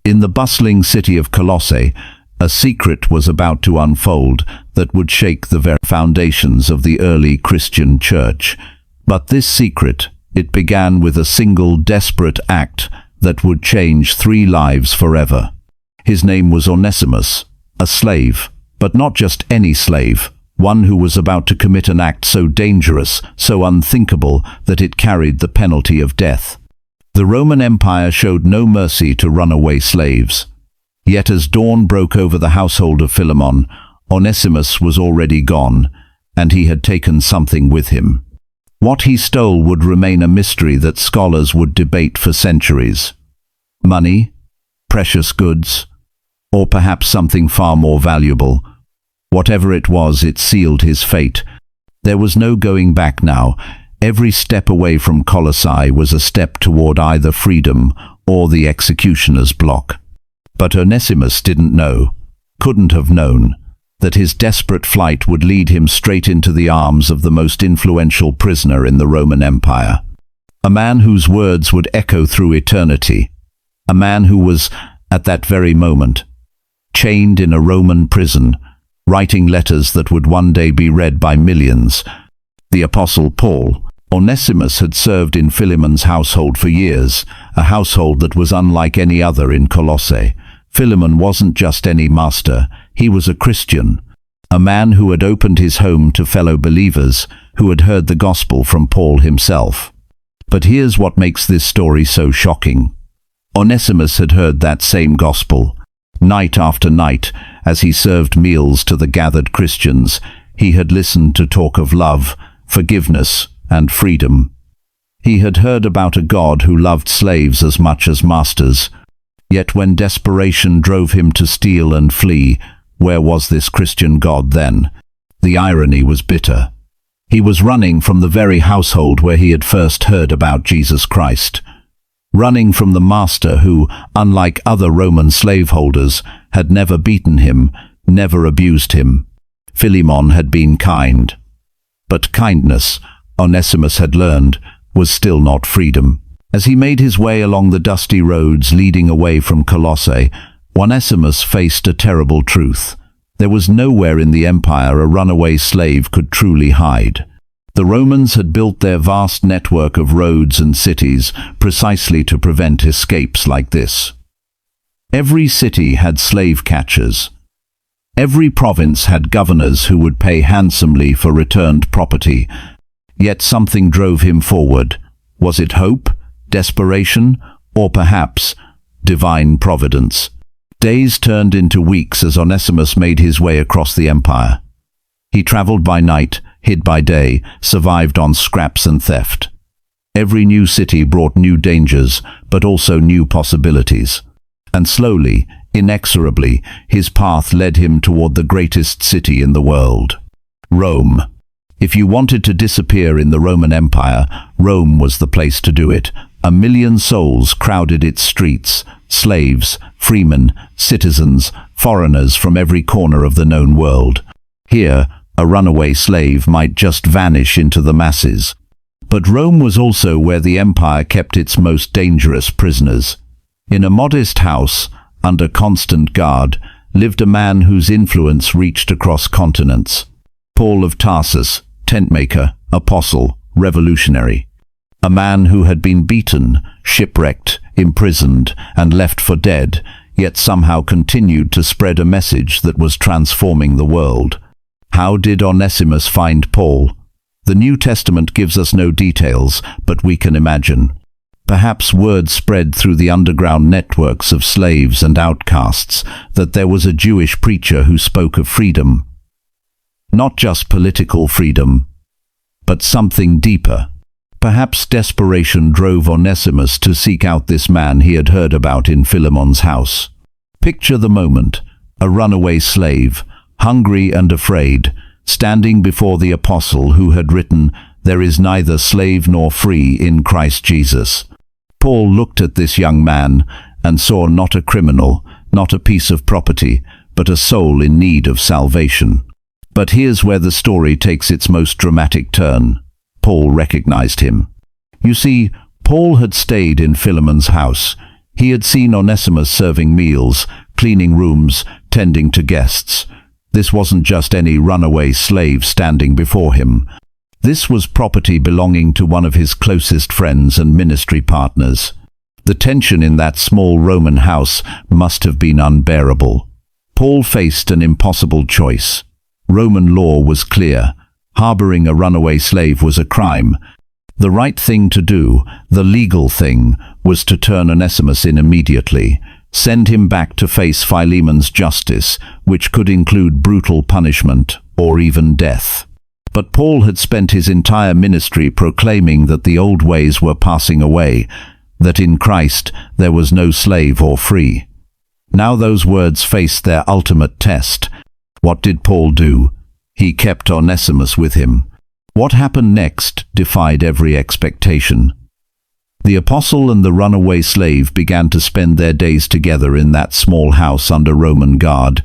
In the bustling city of Colossae, a secret was about to unfold that would shake the very foundations of the early Christian church. But this secret, it began with a single desperate act that would change 3 lives forever. His name was Onesimus, a slave, but not just any slave, one who was about to commit an act so dangerous, so unthinkable, that it carried the penalty of death. The Roman Empire showed no mercy to runaway slaves. Yet as dawn broke over the household of Philemon, Onesimus was already gone, and he had taken something with him. What he stole would remain a mystery that scholars would debate for centuries. Money, precious goods, or perhaps something far more valuable. Whatever it was, it sealed his fate. There was no going back now. Every step away from Colossae was a step toward either freedom or the executioner's block. But Onesimus didn't know, couldn't have known, that his desperate flight would lead him straight into the arms of the most influential prisoner in the Roman Empire. A man whose words would echo through eternity. A man who was, at that very moment, chained in a Roman prison, writing letters that would one day be read by millions. The Apostle Paul. Onesimus had served in Philemon's household for years, a household that was unlike any other in Colossae. Philemon wasn't just any master, he was a Christian, a man who had opened his home to fellow believers, who had heard the gospel from Paul himself. But here's what makes this story so shocking. Onesimus had heard that same gospel. Night after night, as he served meals to the gathered Christians, he had listened to talk of love, forgiveness, and freedom. He had heard about a God who loved slaves as much as masters. Yet when desperation drove him to steal and flee, where was this Christian God then? The irony was bitter. He was running from the very household where he had first heard about Jesus Christ. Running from the master who, unlike other Roman slaveholders, had never beaten him, never abused him. Philemon had been kind. But kindness, Onesimus had learned, was still not freedom. As he made his way along the dusty roads leading away from Colossae, Onesimus faced a terrible truth. There was nowhere in the empire a runaway slave could truly hide. The Romans had built their vast network of roads and cities precisely to prevent escapes like this. Every city had slave catchers. Every province had governors who would pay handsomely for returned property. Yet something drove him forward. Was it hope, desperation, or perhaps divine providence? Days turned into weeks as Onesimus made his way across the empire. He traveled by night, hid by day, survived on scraps and theft. Every new city brought new dangers, but also new possibilities. And slowly, inexorably, his path led him toward the greatest city in the world, Rome. If you wanted to disappear in the Roman Empire, Rome was the place to do it. 1 million souls crowded its streets, slaves, freemen, citizens, foreigners from every corner of the known world. Here, a runaway slave might just vanish into the masses. But Rome was also where the empire kept its most dangerous prisoners. In a modest house, under constant guard, lived a man whose influence reached across continents. Paul of Tarsus, tentmaker, apostle, revolutionary. A man who had been beaten, shipwrecked, imprisoned, and left for dead, yet somehow continued to spread a message that was transforming the world. How did Onesimus find Paul? The New Testament gives us no details, but we can imagine. Perhaps word spread through the underground networks of slaves and outcasts that there was a Jewish preacher who spoke of freedom. Not just political freedom, but something deeper. Perhaps desperation drove Onesimus to seek out this man he had heard about in Philemon's house. Picture the moment, a runaway slave, hungry and afraid, standing before the apostle who had written, "There is neither slave nor free in Christ Jesus." Paul looked at this young man and saw not a criminal, not a piece of property, but a soul in need of salvation. But here's where the story takes its most dramatic turn. Paul recognized him. You see, Paul had stayed in Philemon's house. He had seen Onesimus serving meals, cleaning rooms, tending to guests. This wasn't just any runaway slave standing before him. This was property belonging to one of his closest friends and ministry partners. The tension in that small Roman house must have been unbearable. Paul faced an impossible choice. Roman law was clear. Harboring a runaway slave was a crime. The right thing to do, the legal thing, was to turn Onesimus in immediately, send him back to face Philemon's justice, which could include brutal punishment or even death. But Paul had spent his entire ministry proclaiming that the old ways were passing away, that in Christ there was no slave or free. Now those words faced their ultimate test. What did Paul do? He kept Onesimus with him. What happened next defied every expectation. The apostle and the runaway slave began to spend their days together in that small house under Roman guard.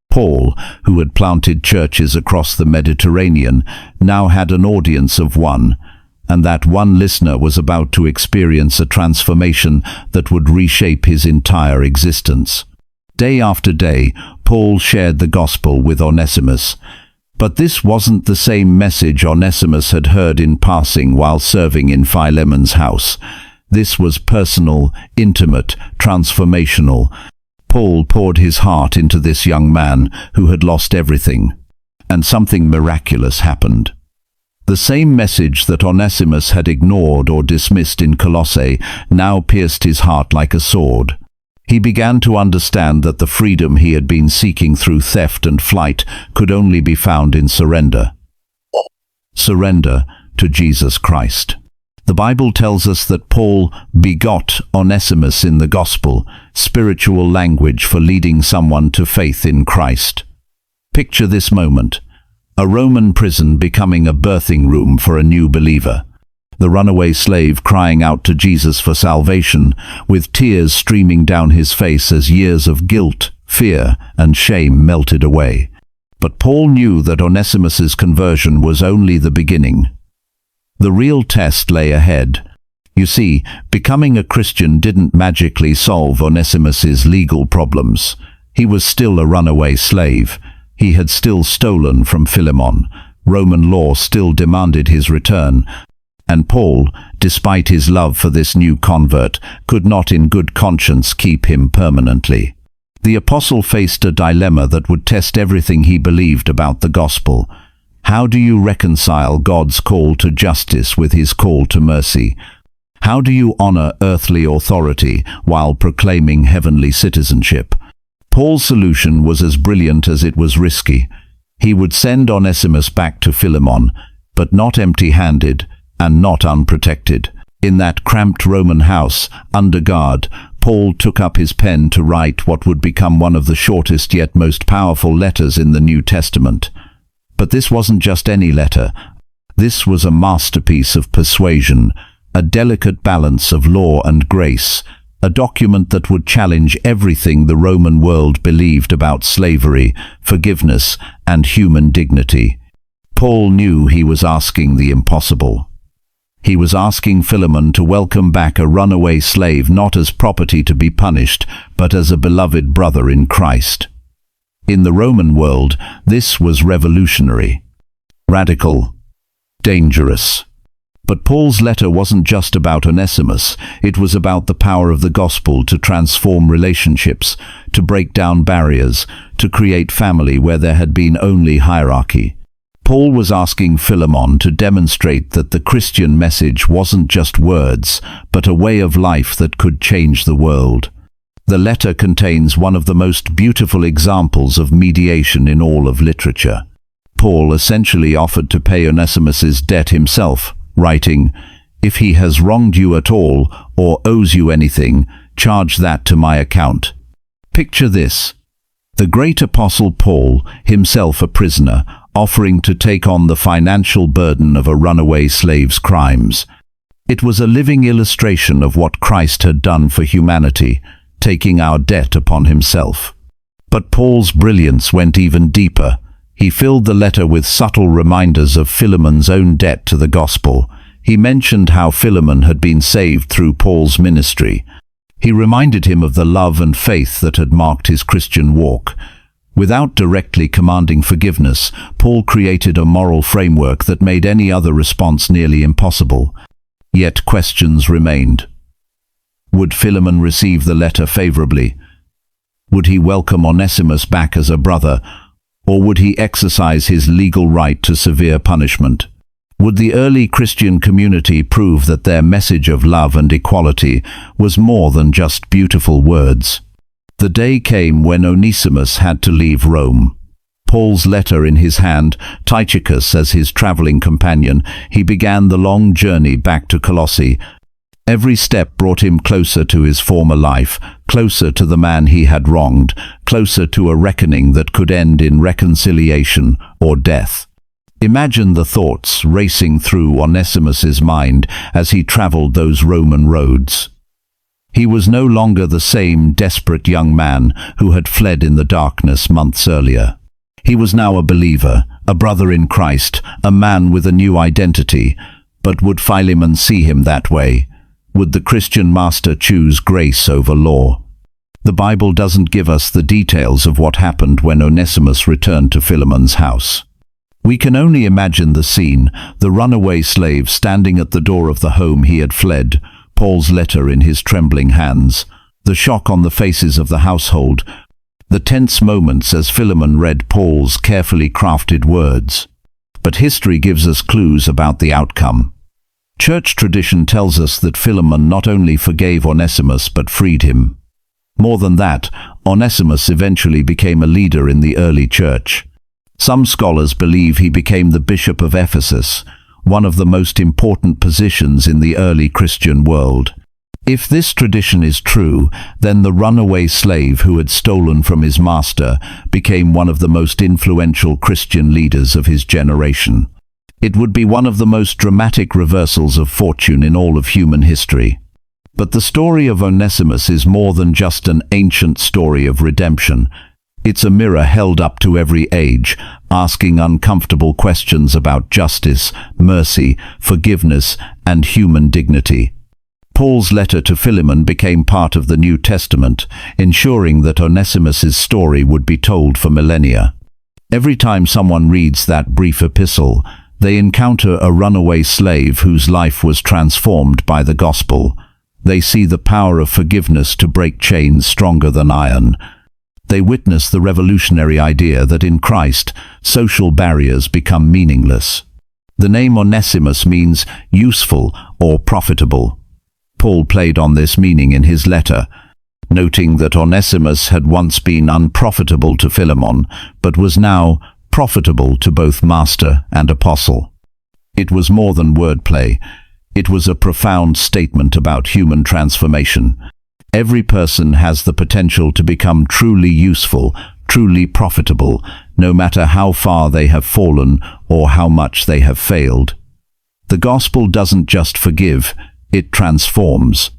Paul, who had planted churches across the Mediterranean, now had an audience of one, and that one listener was about to experience a transformation that would reshape his entire existence. Day after day, Paul shared the gospel with Onesimus. But this wasn't the same message Onesimus had heard in passing while serving in Philemon's house. This was personal, intimate, transformational. Paul poured his heart into this young man who had lost everything, and something miraculous happened. The same message that Onesimus had ignored or dismissed in Colossae now pierced his heart like a sword. He began to understand that the freedom he had been seeking through theft and flight could only be found in surrender. Surrender to Jesus Christ. The Bible tells us that Paul begot Onesimus in the gospel, spiritual language for leading someone to faith in Christ. Picture this moment: a Roman prison becoming a birthing room for a new believer. The runaway slave crying out to Jesus for salvation, with tears streaming down his face as years of guilt, fear, and shame melted away. But Paul knew that Onesimus's conversion was only the beginning. The real test lay ahead. You see, becoming a Christian didn't magically solve Onesimus's legal problems. He was still a runaway slave. He had still stolen from Philemon. Roman law still demanded his return. And Paul, despite his love for this new convert, could not in good conscience keep him permanently. The apostle faced a dilemma that would test everything he believed about the gospel. How do you reconcile God's call to justice with his call to mercy? How do you honor earthly authority while proclaiming heavenly citizenship? Paul's solution was as brilliant as it was risky. He would send Onesimus back to Philemon, but not empty-handed and not unprotected. In that cramped Roman house, under guard, Paul took up his pen to write what would become one of the shortest yet most powerful letters in the New Testament. But this wasn't just any letter. This was a masterpiece of persuasion, a delicate balance of law and grace, a document that would challenge everything the Roman world believed about slavery, forgiveness, and human dignity. Paul knew he was asking the impossible. He was asking Philemon to welcome back a runaway slave not as property to be punished, but as a beloved brother in Christ. In the Roman world, this was revolutionary, radical, dangerous. But Paul's letter wasn't just about Onesimus. It was about the power of the gospel to transform relationships, to break down barriers, to create family where there had been only hierarchy. Paul was asking Philemon to demonstrate that the Christian message wasn't just words, but a way of life that could change the world. The letter contains one of the most beautiful examples of mediation in all of literature. Paul essentially offered to pay Onesimus's debt himself, writing, "If he has wronged you at all or owes you anything, charge that to my account." Picture this: the great apostle Paul, himself a prisoner, offering to take on the financial burden of a runaway slave's crimes. It was a living illustration of what Christ had done for humanity, taking our debt upon himself. But Paul's brilliance went even deeper. He filled the letter with subtle reminders of Philemon's own debt to the gospel. He mentioned how Philemon had been saved through Paul's ministry, He reminded him of the love and faith that had marked his Christian walk. Without directly commanding forgiveness, Paul created a moral framework that made any other response nearly impossible. Yet questions remained. Would Philemon receive the letter favorably? Would he welcome Onesimus back as a brother, or would he exercise his legal right to severe punishment? Would the early Christian community prove that their message of love and equality was more than just beautiful words? The day came when Onesimus had to leave Rome. Paul's letter in his hand, Tychicus as his traveling companion, he began the long journey back to Colossae. Every step brought him closer to his former life, closer to the man he had wronged, closer to a reckoning that could end in reconciliation or death. Imagine the thoughts racing through Onesimus's mind as he traveled those Roman roads. He was no longer the same desperate young man who had fled in the darkness months earlier. He was now a believer, a brother in Christ, a man with a new identity. But would Philemon see him that way? Would the Christian master choose grace over law? The Bible doesn't give us the details of what happened when Onesimus returned to Philemon's house. We can only imagine the scene, the runaway slave standing at the door of the home he had fled, Paul's letter in his trembling hands, the shock on the faces of the household, the tense moments as Philemon read Paul's carefully crafted words. But history gives us clues about the outcome. Church tradition tells us that Philemon not only forgave Onesimus but freed him. More than that, Onesimus eventually became a leader in the early church. Some scholars believe he became the bishop of Ephesus, one of the most important positions in the early Christian world. If this tradition is true, then the runaway slave who had stolen from his master became one of the most influential Christian leaders of his generation. It would be one of the most dramatic reversals of fortune in all of human history. But the story of Onesimus is more than just an ancient story of redemption. It's a mirror held up to every age, asking uncomfortable questions about justice, mercy, forgiveness, and human dignity. Paul's letter to Philemon became part of the New Testament, ensuring that Onesimus's story would be told for millennia. Every time someone reads that brief epistle, they encounter a runaway slave whose life was transformed by the gospel. They see the power of forgiveness to break chains stronger than iron. They witness the revolutionary idea that in Christ, social barriers become meaningless. The name Onesimus means useful or profitable. Paul played on this meaning in his letter, noting that Onesimus had once been unprofitable to Philemon, but was now profitable to both master and apostle. It was more than wordplay. It was a profound statement about human transformation. Every person has the potential to become truly useful, truly profitable, no matter how far they have fallen or how much they have failed. The gospel doesn't just forgive, it transforms.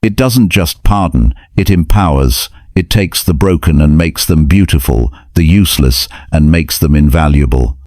It doesn't just pardon, it empowers. It takes the broken and makes them beautiful, the useless and makes them invaluable.